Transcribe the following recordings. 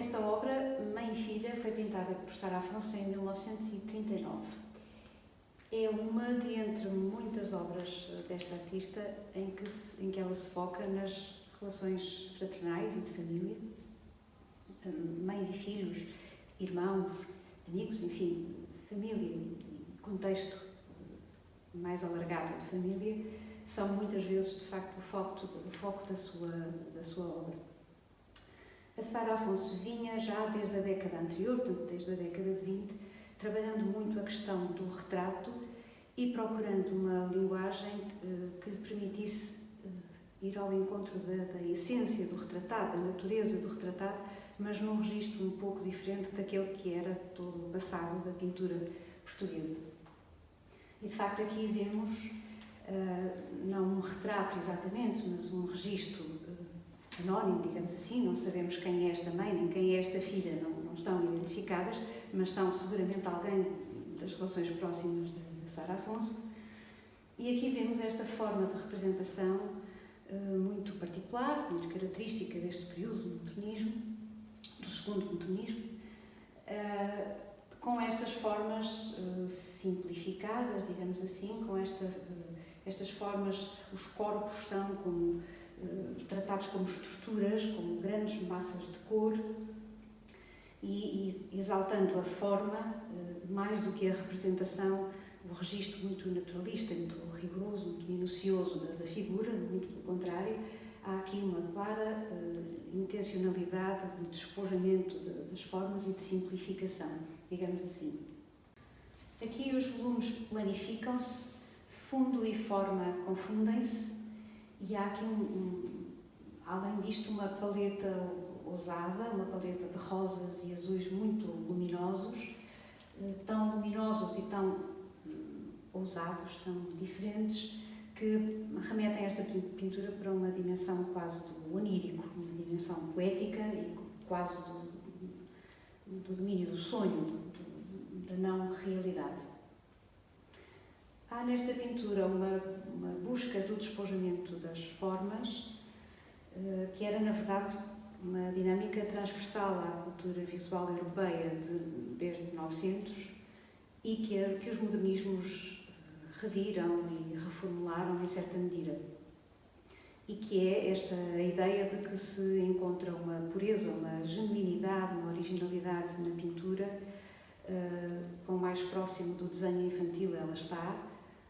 Esta obra, Mãe e Filha, foi pintada por Sara Afonso em 1939. É uma de entre muitas obras desta artista em que ela se foca nas relações fraternais e de família, mães e filhos, irmãos, amigos, enfim, família, contexto mais alargado de família, são muitas vezes, de facto, o foco da sua obra. A Sara Afonso vinha já desde a década anterior, portanto, desde a década de 20, trabalhando muito a questão do retrato e procurando uma linguagem que lhe permitisse ir ao encontro da essência do retratado, da natureza do retratado, mas num registro um pouco diferente daquele que era todo o passado da pintura portuguesa. E, de facto, aqui vemos, não um retrato exatamente, mas um registro anónimo, digamos assim. Não sabemos quem é esta mãe, nem quem é esta filha, não estão identificadas, mas são seguramente alguém das relações próximas de Sara Afonso. E aqui vemos esta forma de representação muito particular, muito característica deste período do modernismo, do segundo modernismo, com estas formas simplificadas, digamos assim, com estas formas, os corpos são como tratados como estruturas, como grandes massas de cor e exaltando a forma mais do que a representação, o registro muito naturalista, muito rigoroso, muito minucioso da figura, muito pelo contrário. Há aqui uma clara intencionalidade de despojamento das formas e de simplificação, digamos assim. Aqui os volumes planificam-se, fundo e forma confundem-se, e há aqui, além disto, uma paleta ousada, uma paleta de rosas e azuis muito luminosos, tão luminosos e tão ousados, tão diferentes, que remetem esta pintura para uma dimensão quase do onírico, uma dimensão poética e quase do domínio do sonho, da não realidade. Há nesta pintura uma busca do despojamento das formas, que era, na verdade, uma dinâmica transversal à cultura visual europeia desde 1900 e que os modernismos reviram e reformularam em certa medida. E que é esta a ideia de que se encontra uma pureza, uma genuinidade, uma originalidade na pintura, com mais próximo do desenho infantil ela está,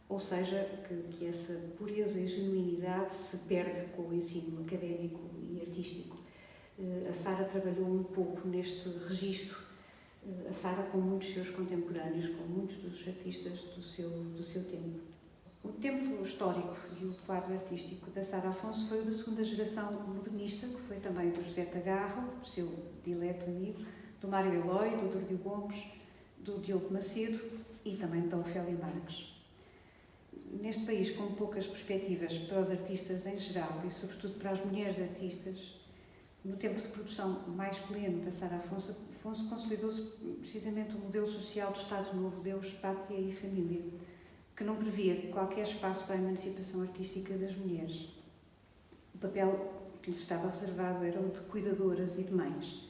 ou seja, que essa pureza e genuinidade se perde com o ensino académico e artístico. A Sara trabalhou um pouco neste registro, a Sara com muitos seus contemporâneos, com muitos dos artistas do seu tempo. O tempo histórico e o quadro artístico da Sara Afonso foi o da segunda geração modernista, que foi também do José Tagarro, seu dileto amigo, do Mário Eloy, do Dúlio Gomes, do Diogo Macedo e também da Ofélia Marques. Neste país, com poucas perspectivas para os artistas em geral e, sobretudo, para as mulheres artistas, no tempo de produção mais pleno da Sara Afonso consolidou-se precisamente o modelo social do Estado Novo, Deus, Pátria e Família, que não previa qualquer espaço para a emancipação artística das mulheres. O papel que lhes estava reservado era o de cuidadoras e de mães.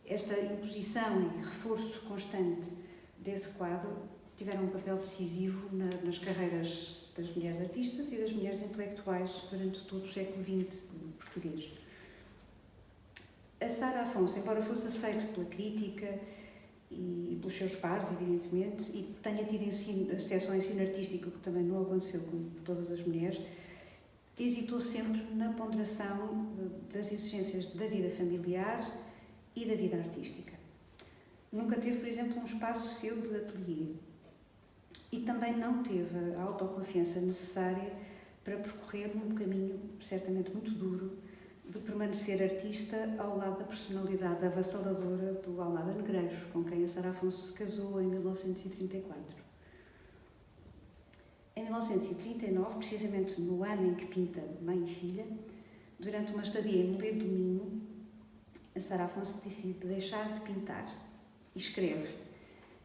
Esta imposição e reforço constante desse quadro tiveram um papel decisivo nas carreiras das mulheres artistas e das mulheres intelectuais durante todo o século XX português. A Sara Afonso, embora fosse aceita pela crítica e pelos seus pares, evidentemente, e tenha tido acesso ao ensino artístico, que também não aconteceu com todas as mulheres, hesitou sempre na ponderação das exigências da vida familiar e da vida artística. Nunca teve, por exemplo, um espaço seu de ateliê. E também não teve a autoconfiança necessária para percorrer um caminho certamente muito duro de permanecer artista ao lado da personalidade avassaladora do Almada Negreiros, com quem a Sara Afonso se casou em 1934. Em 1939, precisamente no ano em que pinta Mãe e Filha, durante uma estadia em Moledo do Minho, a Sara Afonso decide deixar de pintar e escreve: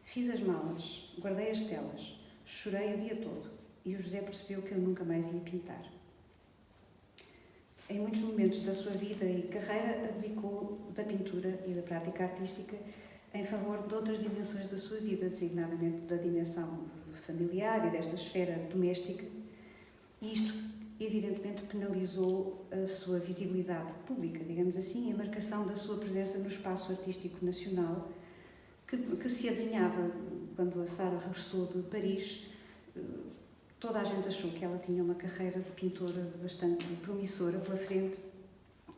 "Fiz as malas, guardei as telas, chorei o dia todo e o José percebeu que eu nunca mais ia pintar." em muitos momentos da sua vida e carreira, abdicou da pintura e da prática artística em favor de outras dimensões da sua vida, designadamente da dimensão familiar e desta esfera doméstica, e isto, evidentemente, penalizou a sua visibilidade pública, digamos assim, a marcação da sua presença no espaço artístico nacional, que se adivinhava quando a Sara regressou de Paris. Toda a gente achou que ela tinha uma carreira de pintora bastante promissora pela frente,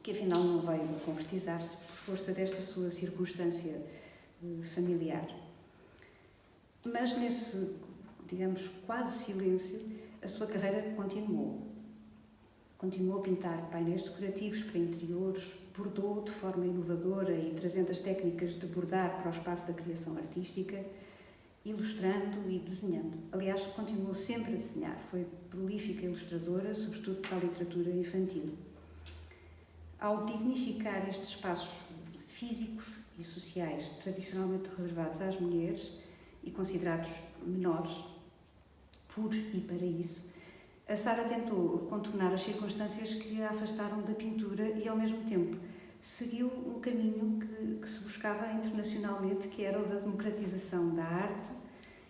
que afinal não veio a concretizar-se por força desta sua circunstância familiar. Mas nesse, digamos, quase silêncio, a sua carreira continuou. Continuou a pintar painéis decorativos para interiores, bordou de forma inovadora e trazendo as técnicas de bordar para o espaço da criação artística, ilustrando e desenhando. Aliás, continuou sempre a desenhar. Foi prolífica ilustradora, sobretudo para a literatura infantil. Ao dignificar estes espaços físicos e sociais tradicionalmente reservados às mulheres e considerados menores, por e para isso, a Sara tentou contornar as circunstâncias que a afastaram da pintura e, ao mesmo tempo, seguiu um caminho que se buscava internacionalmente, que era o da democratização da arte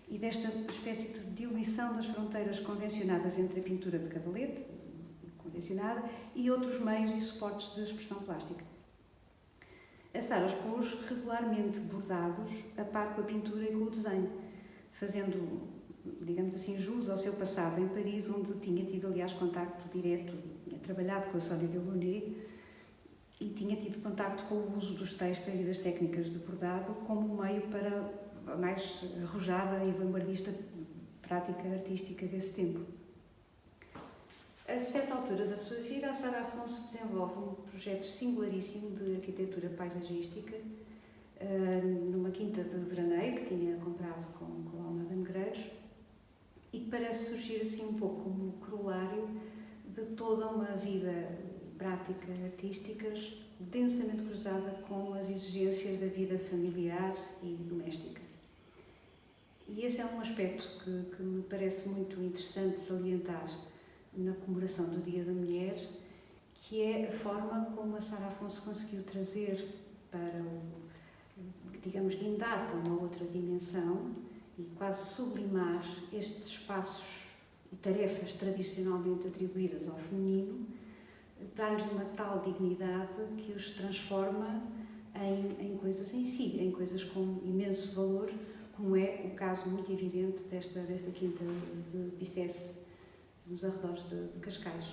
e desta espécie de diluição das fronteiras convencionadas entre a pintura de cavalete, convencionada, e outros meios e suportes de expressão plástica. A Sara expôs regularmente bordados a par com a pintura e com o desenho, fazendo, digamos assim, jus ao seu passado em Paris, onde tinha tido, aliás, contacto direto, tinha trabalhado com a Sonia Delaunay e tinha tido contacto com o uso dos têxteis e das técnicas de bordado como meio para a mais arrojada e vanguardista prática artística desse tempo. A certa altura da sua vida, a Sara Afonso desenvolve um projeto singularíssimo de arquitetura paisagística numa quinta de veraneio que tinha comprado com a Almada Negreiros e que parece surgir assim um pouco como corolário de toda uma vida prática artísticas densamente cruzada com as exigências da vida familiar e doméstica. E esse é um aspecto que me parece muito interessante salientar na comemoração do Dia da Mulher, que é a forma como a Sara Afonso conseguiu trazer para digamos, guindar para uma outra dimensão e quase sublimar estes espaços e tarefas tradicionalmente atribuídas ao feminino, dar-lhes uma tal dignidade que os transforma em coisas em si, em coisas com imenso valor, como é o caso muito evidente desta quinta de Bicesse, nos arredores de Cascais.